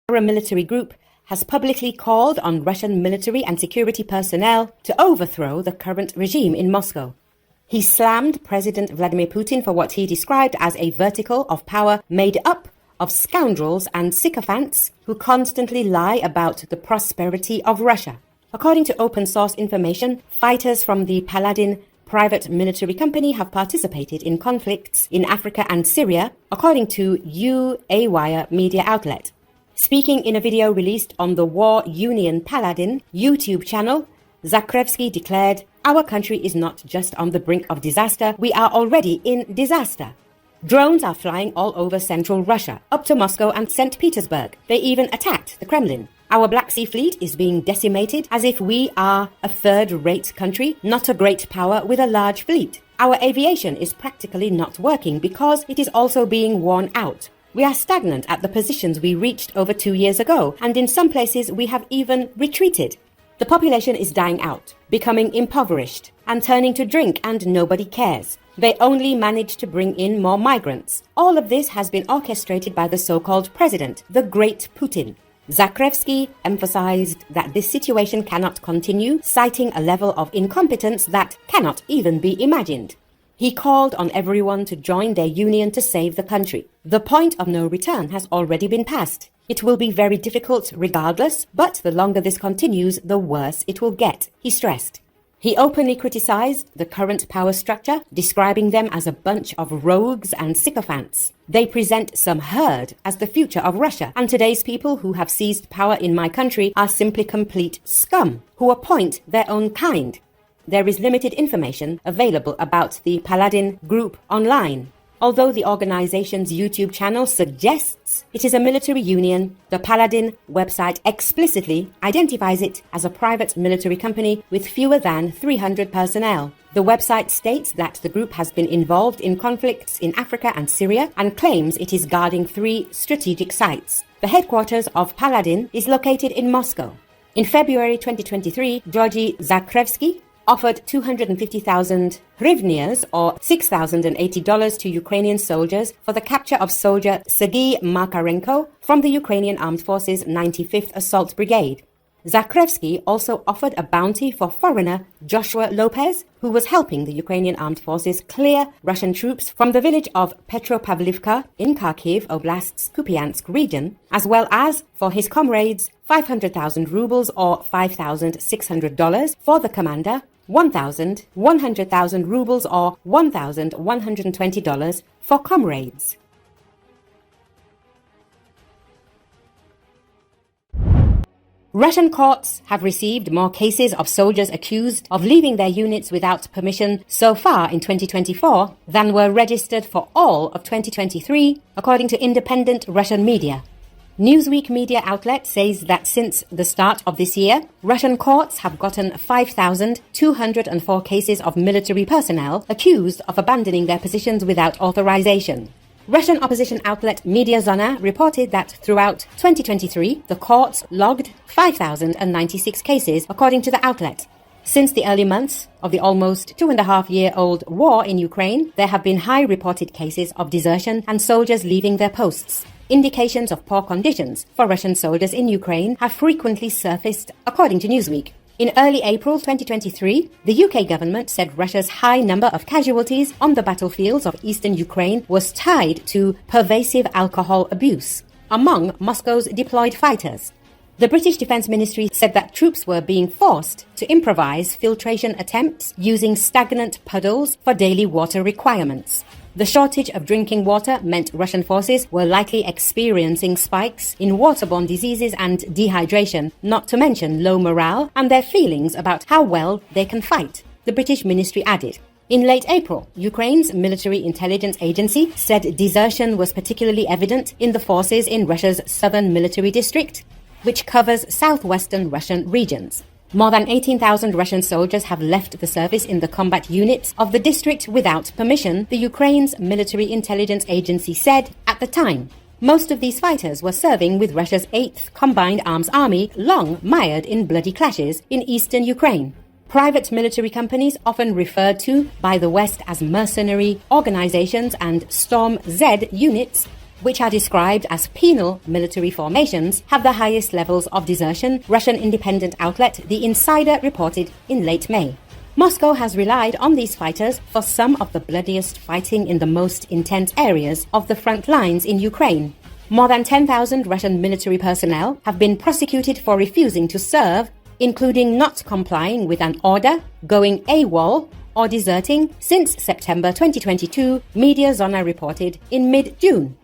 Paramilitary group has publicly called on Russian military and security personnel to overthrow the current regime in Moscow. He slammed President Vladimir Putin for what he described as a vertical of power made up of scoundrels and sycophants who constantly lie about the prosperity of Russia. According to open-source information, fighters from the Paladin private military company have participated in conflicts in Africa and Syria, according to Uawire media outlet. Speaking in a video released on the War Union Paladin YouTube channel, Zakrevskiy declared, "Our country is not just on the brink of disaster, we are already in disaster. Drones are flying all over central Russia, up to Moscow and St. Petersburg. They even attacked the Kremlin. Our Black Sea Fleet is being decimated as if we are a third-rate country, not a great power with a large fleet. Our aviation is practically not working because it is also being worn out. We are stagnant at the positions we reached over 2 years ago, and in some places we have even retreated. The population is dying out, becoming impoverished, and turning to drink, and nobody cares. They only manage to bring in more migrants. All of this has been orchestrated by the so-called president, the great Putin." Zakrevskiy emphasized that this situation cannot continue, citing a level of incompetence that cannot even be imagined. He called on everyone to join their union to save the country. "The point of no return has already been passed. It will be very difficult regardless, but the longer this continues, the worse it will get," he stressed. He openly criticized the current power structure, describing them as a bunch of rogues and sycophants. "They present some herd as the future of Russia, and today's people who have seized power in my country are simply complete scum, who appoint their own kind." There is limited information available about the Paladin group online. Although the organization's YouTube channel suggests it is a military union, the Paladin website explicitly identifies it as a private military company with fewer than 300 personnel. The website states that the group has been involved in conflicts in Africa and Syria and claims it is guarding 3 strategic sites. The headquarters of Paladin is located in Moscow. In February 2023, Georgiy Zakrevskiy offered 250,000 hryvnias or $6,080 to Ukrainian soldiers for the capture of soldier Sergei Makarenko from the Ukrainian Armed Forces 95th Assault Brigade. Zakrevskiy also offered a bounty for foreigner Joshua Lopez, who was helping the Ukrainian Armed Forces clear Russian troops from the village of Petropavlivka in Kharkiv Oblast's Kupiansk region, as well as for his comrades 500,000 rubles or $5,600 for the commander, 100,000 rubles or $1,120 for comrades. Russian courts have received more cases of soldiers accused of leaving their units without permission so far in 2024 than were registered for all of 2023, according to independent Russian media. Newsweek media outlet says that since the start of this year, Russian courts have gotten 5,204 cases of military personnel accused of abandoning their positions without authorization. Russian opposition outlet Media Zona reported that throughout 2023, the courts logged 5,096 cases, according to the outlet. Since the early months of the almost 2.5-year-old war in Ukraine, there have been high reported cases of desertion and soldiers leaving their posts. Indications of poor conditions for Russian soldiers in Ukraine have frequently surfaced, according to Newsweek. In early April 2023, the UK government said Russia's high number of casualties on the battlefields of eastern Ukraine was tied to pervasive alcohol abuse among Moscow's deployed fighters. The British Defence Ministry said that troops were being forced to improvise filtration attempts using stagnant puddles for daily water requirements. The shortage of drinking water meant Russian forces were likely experiencing spikes in waterborne diseases and dehydration, not to mention low morale and their feelings about how well they can fight, the British ministry added. In late April, Ukraine's military intelligence agency said desertion was particularly evident in the forces in Russia's southern military district, which covers southwestern Russian regions. More than 18,000 Russian soldiers have left the service in the combat units of the district without permission, the Ukraine's military intelligence agency said at the time. Most of these fighters were serving with Russia's 8th Combined Arms Army, long mired in bloody clashes in eastern Ukraine. Private military companies, often referred to by the West as mercenary organizations and Storm Z units, which are described as penal military formations, have the highest levels of desertion, Russian independent outlet The Insider reported in late May. Moscow has relied on these fighters for some of the bloodiest fighting in the most intense areas of the front lines in Ukraine. More than 10,000 Russian military personnel have been prosecuted for refusing to serve, including not complying with an order, going AWOL, or deserting since September 2022, Media Zona reported in mid-June.